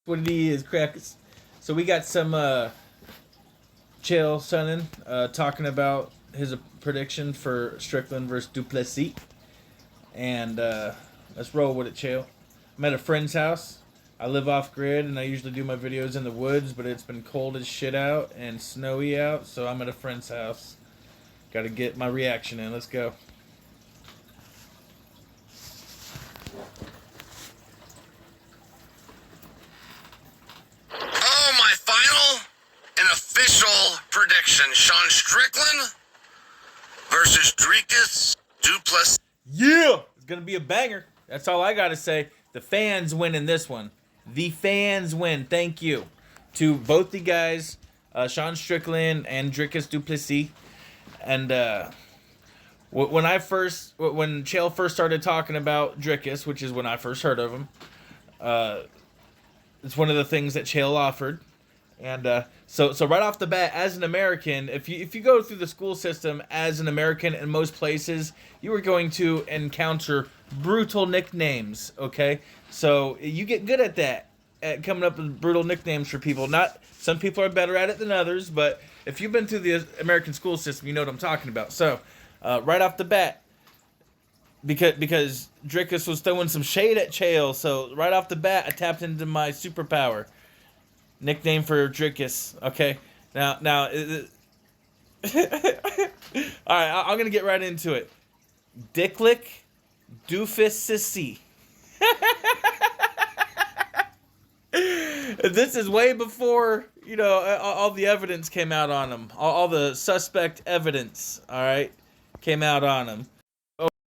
What it is, crackers. So we got some Chael Sonnen talking about his prediction for Strickland versus Duplessis, and let's roll with it, Chael. I'm at a friend's house. I live off grid, and I usually do my videos in the woods, but it's been cold as shit out and snowy out, so I'm at a friend's house. Got to get my reaction in. Let's go. Prediction: Sean Strickland versus Dricus Du Plessis. Yeah, it's gonna be a banger. That's all I gotta say. The fans win in this one. The fans win. Thank you to both the guys, Sean Strickland and Dricus Du Plessis. And when Chael first started talking about Dricus, which is when I first heard of him, it's one of the things that Chael offered. And so right off the bat, as an American, if you go through the school system as an American in most places, you are going to encounter brutal nicknames. Okay, so you get good at that, at coming up with brutal nicknames for people. Not some people are better at it than others, but if you've been through the American school system, you know what I'm talking about. So right off the bat, because Dricus was throwing some shade at Chael, so right off the bat, I tapped into my superpower. Nickname for Dricus. Okay. Now. All right, I'm gonna get right into it. Dicklick Doofus. This is way before all the evidence came out on him. All the suspect evidence. All right, came out on him.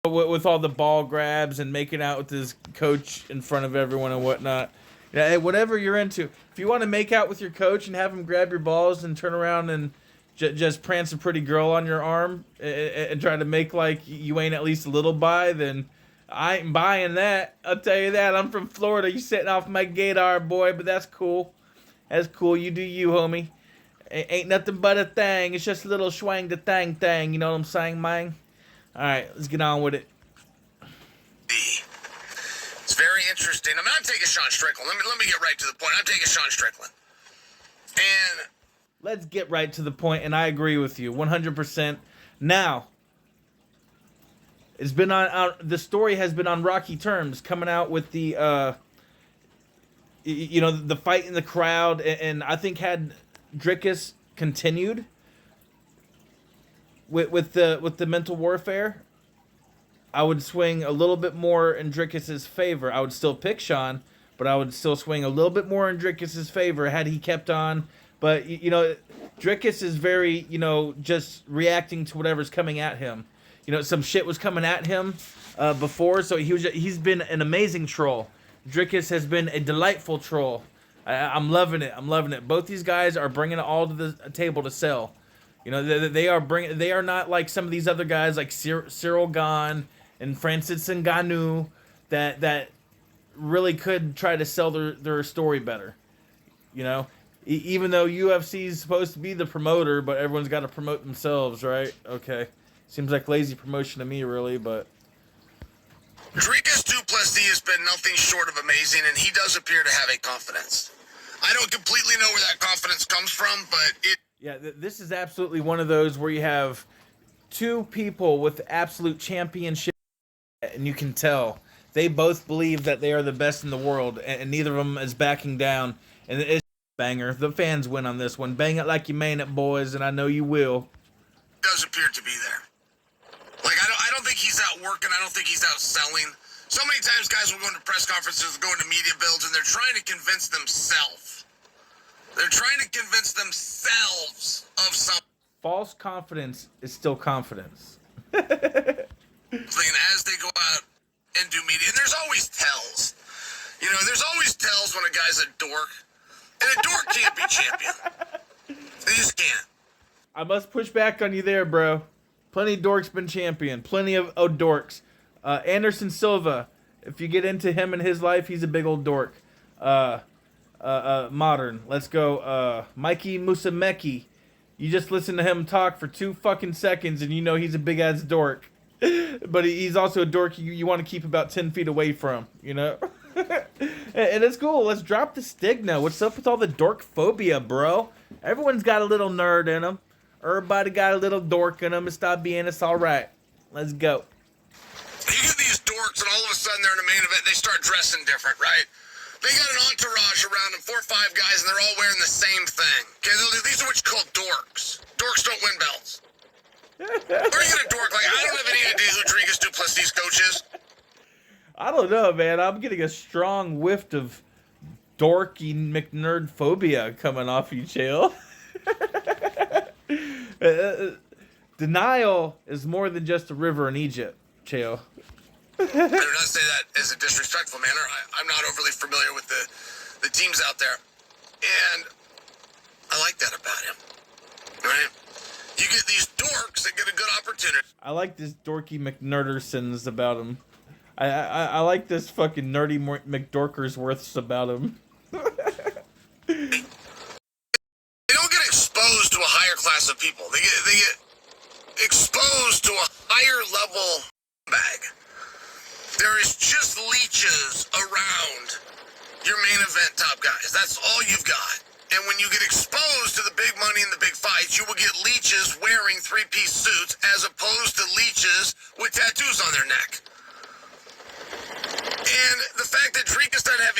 With all the ball grabs and making out with his coach in front of everyone and whatnot. Yeah, whatever you're into. If you want to make out with your coach and have him grab your balls and turn around and just prance a pretty girl on your arm and try to make like you ain't at least a little bi, then I ain't buying that. I'll tell you that. I'm from Florida. You sitting off my gator, boy, but that's cool. That's cool. You do you, homie. Ain't nothing but a thing. It's just a little swang the thang. You know what I'm saying, man? All right, let's get on with it. It's very interesting. I'm not taking Sean Strickland. Let me get right to the point. I'm taking Sean Strickland. And let's get right to the point, and I agree with you 100%. Now, it's been on the story has been on rocky terms, coming out with the the fight in the crowd, and I think had Dricus continued with the mental warfare, I would swing a little bit more in Dricus's favor. I would still pick Sean, but I would still swing a little bit more in Dricus's favor had he kept on. But, Dricus is very, just reacting to whatever's coming at him. Some shit was coming at him before, so he's been an amazing troll. Dricus has been a delightful troll. I'm loving it. Both these guys are bringing it all to the table to sell. They are not like some of these other guys like Cyril Gahn and Francis Ngannou that really could try to sell their story better. Even though UFC is supposed to be the promoter, but everyone's got to promote themselves, right? Okay. Seems like lazy promotion to me, really, but Dricus Du Plessis has been nothing short of amazing, and he does appear to have a confidence. I don't completely know where that confidence comes from, but yeah, this is absolutely one of those where you have two people with absolute championship, and you can tell they both believe that they are the best in the world, and neither of them is backing down. And it's a banger. The fans win on this one. Bang it like you mean it, boys, and I know you will. Does appear to be there. Like, I don't think he's out working. I don't think he's out selling. So many times guys will go into press conferences, go into media builds, and they're trying to convince themselves. They're trying to convince themselves of something. False confidence is still confidence. As they go out and do media, and there's always tells. There's always tells when a guy's a dork. And a dork can't be champion. They just can't. I must push back on you there, bro. Plenty of dorks been champion. Plenty of dorks. Anderson Silva, if you get into him and his life, he's a big old dork. Modern. Let's go. Mikey Musumeci. You just listen to him talk for 2 fucking seconds and you know he's a big ass dork. But he's also a dork you want to keep about 10 feet away from, And it's cool. Let's drop the stigma. What's up with all the dork phobia, bro? Everyone's got a little nerd in them. Everybody got a little dork in them. It's not being. It's all right. Let's go. You get these dorks, and all of a sudden they're in the main event. They start dressing different, right? They got an entourage around them, 4 or 5 guys, and they're all wearing the same thing. Okay, these are what you call dorks. Dorks don't win belts. Or you get a dork like, I don't have any idea who Dricus du Plessis' coach is. I don't know, man. I'm getting a strong whiff of dorky McNerd phobia coming off you, Chael. Denial is more than just a river in Egypt, Chael. I do not say that as a disrespectful manner. I'm not overly familiar with the teams out there. And I like that about him. Right? You get these dorks that get a good opportunity. I like this dorky McNerdersons about him. I like this fucking nerdy McDorkersworths about him. They don't get exposed to a higher class of people. They get exposed to a higher level bag. There is just leeches around your main event top guys. That's all you've got. And when you get exposed to the big money and the big fights, you will get leeches wearing 3-piece suits as opposed to leeches with tattoos on their neck. And the fact that Dricus doesn't have...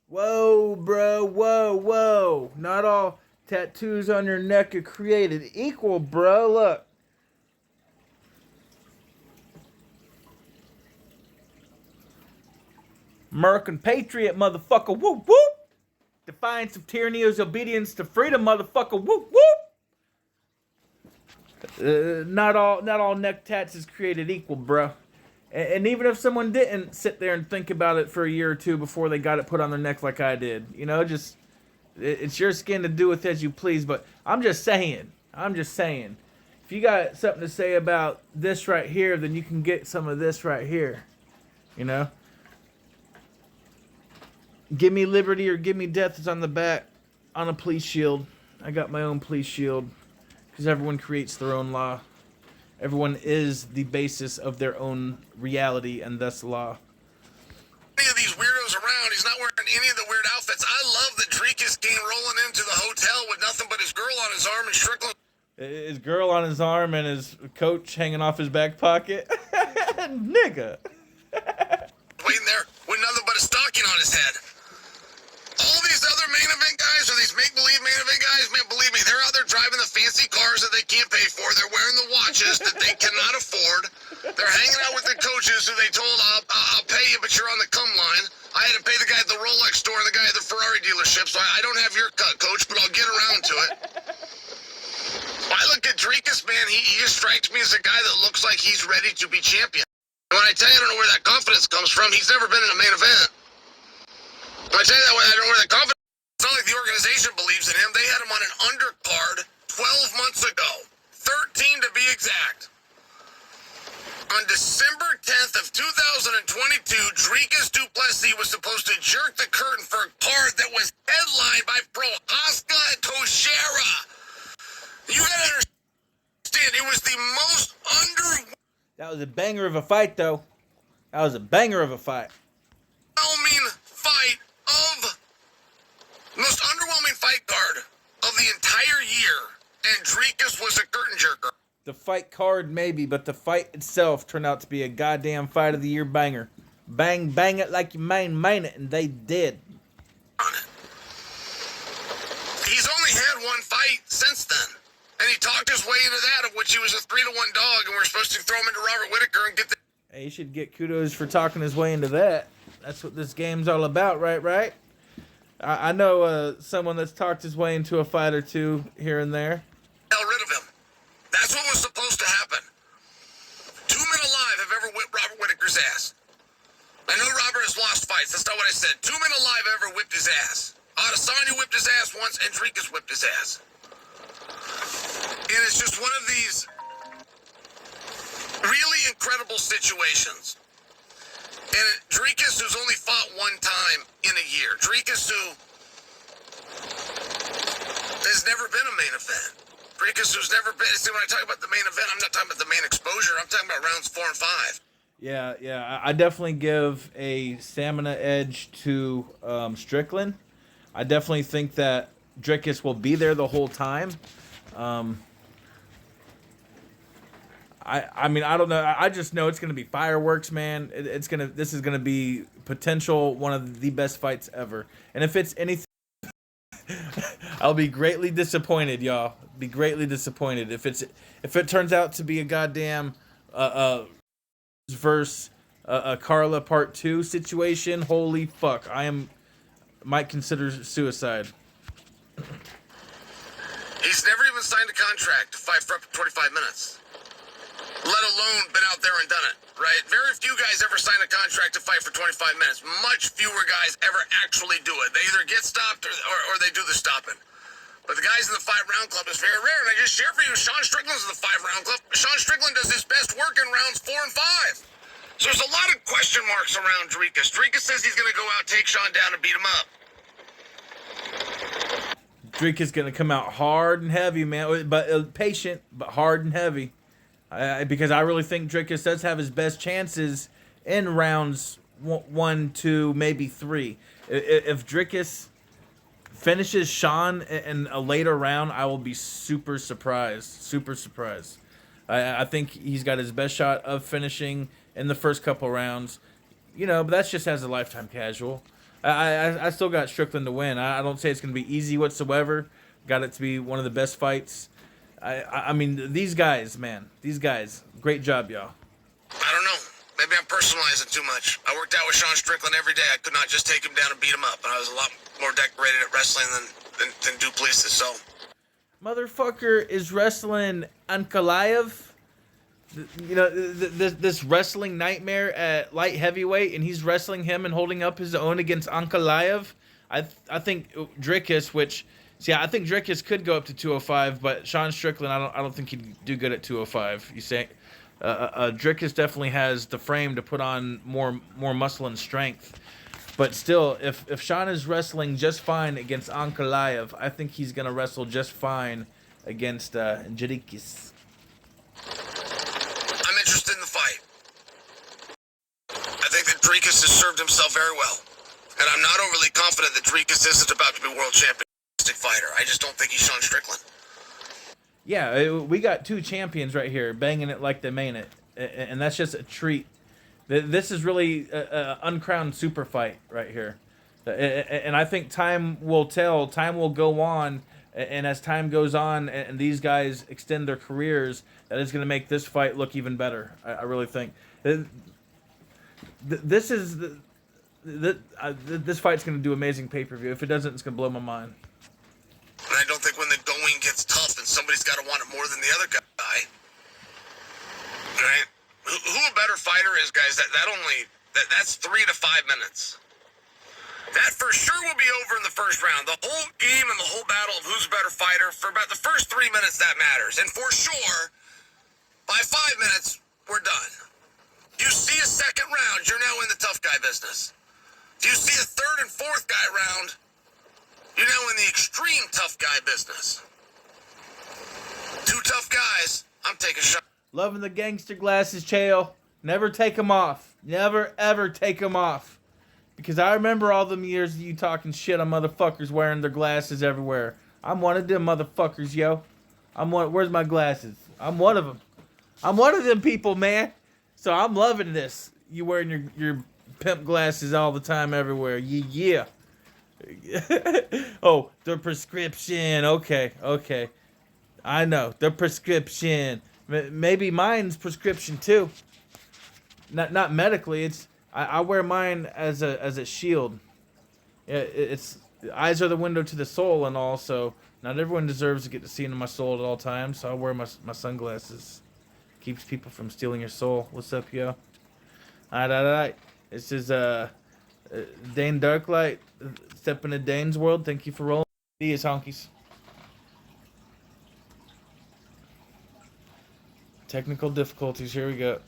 Whoa, bro. Whoa. Not all tattoos on your neck are created equal, bro. Look. American patriot, motherfucker. Whoop, whoop. Defiance of tyranny is obedience to freedom, motherfucker. Whoop, whoop. Not all neck tats is created equal, bro. And even if someone didn't sit there and think about it for a year or two before they got it put on their neck like I did, you know, just it's your skin to do with as you please. But I'm just saying, if you got something to say about this right here, then you can get some of this right here, you know. Give me liberty or give me death is on the back on a police shield. I got my own police shield because everyone creates their own law. Everyone is the basis of their own reality and thus law. Any of these weirdos around, he's not wearing any of the weird outfits. I love that Dricus came rolling into the hotel with nothing but his girl on his arm and Strickland. His girl on his arm and his coach hanging off his back pocket. Nigga. Waiting there with nothing but a stocking on his head. All these other main event guys, or these make-believe main event guys, man, believe me, they're out there driving the fancy cars that they can't pay for. They're wearing the watches that they cannot afford. They're hanging out with the coaches who they told, I'll pay you, but you're on the come line. I had to pay the guy at the Rolex store and the guy at the Ferrari dealership, so I don't have your cut, coach, but I'll get around to it. I look at Dricus, man, he just strikes me as a guy that looks like he's ready to be champion. And when I tell you I don't know where that confidence comes from, he's never been in a main event. I tell you that way, I don't know where that confidence. It's not like the organization believes in him. They had him on an undercard 12 months ago, 13 to be exact. On December 10th of 2022, Dricus du Plessis was supposed to jerk the curtain for a card that was headlined by Prochazka and Toshera. You gotta understand, it was the most That was a banger of a fight, though. That was a banger of a fight. Most underwhelming fight card of the entire year, and Dricus was a curtain jerker. The fight card, maybe, but the fight itself turned out to be a goddamn fight of the year banger. Bang it like you main it, and they did. He's only had one fight since then, and he talked his way into that, of which he was a 3-1 dog, and we're supposed to throw him into Robert Whittaker and get the... Hey, he should get kudos for talking his way into that. That's what this game's all about, right? I know someone that's talked his way into a fight or two here and there. Got rid of him. That's what was supposed to happen. 2 men alive have ever whipped Robert Whittaker's ass. I know Robert has lost fights. That's not what I said. 2 men alive ever whipped his ass. Adesanya whipped his ass once, and Dricus whipped his ass. And it's just one of these really incredible situations. And Dricus, who's only fought one time in a year. Dricus, who has never been a main event. Dricus, who's never been... See, when I talk about the main event, I'm not talking about the main exposure. I'm talking about rounds 4 and 5. Yeah. I definitely give a stamina edge to Strickland. I definitely think that Drickus will be there the whole time. Um, I mean I don't know. I just know it's gonna be fireworks, man. This is gonna be potential one of the best fights ever. And if it's anything, I'll be greatly disappointed, y'all. Be greatly disappointed if it turns out to be a goddamn verse a Carla Part 2 situation. Holy fuck, might consider suicide. He's never even signed a contract to fight for up to 25 minutes. Let alone been out there and done it, right? Very few guys ever sign a contract to fight for 25 minutes. Much fewer guys ever actually do it. They either get stopped or they do the stopping. But the guys in the 5-round club is very rare. And I just share for you, Sean Strickland's in the 5-round club. Sean Strickland does his best work in rounds 4 and 5. So there's a lot of question marks around Dricus. Dricus says he's going to go out, take Sean down, and beat him up. Drake is gonna come out hard and heavy, man. But patient, but hard and heavy. Because I really think Dricus does have his best chances in rounds 1, 2, maybe 3. If Dricus finishes Sean in a later round, I will be super surprised. Super surprised. I think he's got his best shot of finishing in the first couple rounds. You know, but that's just as a lifetime casual. I still got Strickland to win. I don't say it's going to be easy whatsoever. Got it to be one of the best fights. I mean, these guys, man. These guys. Great job, y'all. I don't know. Maybe I'm personalizing too much. I worked out with Sean Strickland every day. I could not just take him down and beat him up. And I was a lot more decorated at wrestling than Duplessis, so. Motherfucker is wrestling Ankalaev. You know, this wrestling nightmare at light heavyweight, and he's wrestling him and holding up his own against Ankalaev. I think Dricus, I think Dricus could go up to 205, but Sean Strickland, I don't think he'd do good at 205. You say, Dricus definitely has the frame to put on more muscle and strength, but still, if Sean is wrestling just fine against Ankalaev, I think he's gonna wrestle just fine against Dricus. I'm interested in the fight. I think that Dricus has served himself very well, and I'm not overly confident that Dricus isn't about to be world champion fighter. I just don't think he's Sean Strickland. Yeah, we got 2 champions right here banging it like they mean it, and that's just a treat. This is really an uncrowned super fight right here, and I think time will tell. Time will go on, and as time goes on, and these guys extend their careers, that is going to make this fight look even better. I really think. This fight's going to do amazing pay-per-view. If it doesn't, it's going to blow my mind. And I don't think when the going gets tough and somebody's got to want it more than the other guy, right? Who a better fighter is, guys? That's 3 to 5 minutes. That for sure will be over in the first round. The whole game and the whole battle of who's a better fighter, for about the first 3 minutes, that matters. And for sure, by 5 minutes, we're done. You see a second round, you're now in the tough guy business. If you see a third and fourth guy round, you're now in the extreme tough guy business. 2 tough guys, I'm taking shot. Loving the gangster glasses, Chael. Never take them off. Never, ever take them off. Because I remember all them years of you talking shit on motherfuckers wearing their glasses everywhere. I'm one of them motherfuckers, yo. Where's my glasses? I'm one of them. I'm one of them people, man. So I'm loving this. You wearing your pimp glasses all the time everywhere. Yeah. Oh, the prescription. Okay. I know. The prescription. Maybe mine's prescription too. Not medically. I wear mine as a shield. It's eyes are the window to the soul and all, so not everyone deserves to get to see into my soul at all times, so I wear my sunglasses. Keeps people from stealing your soul. What's up, yo? Alright. This is Dane Darklight. Step into Dane's world. Thank you for rolling. These honkies. Technical difficulties. Here we go.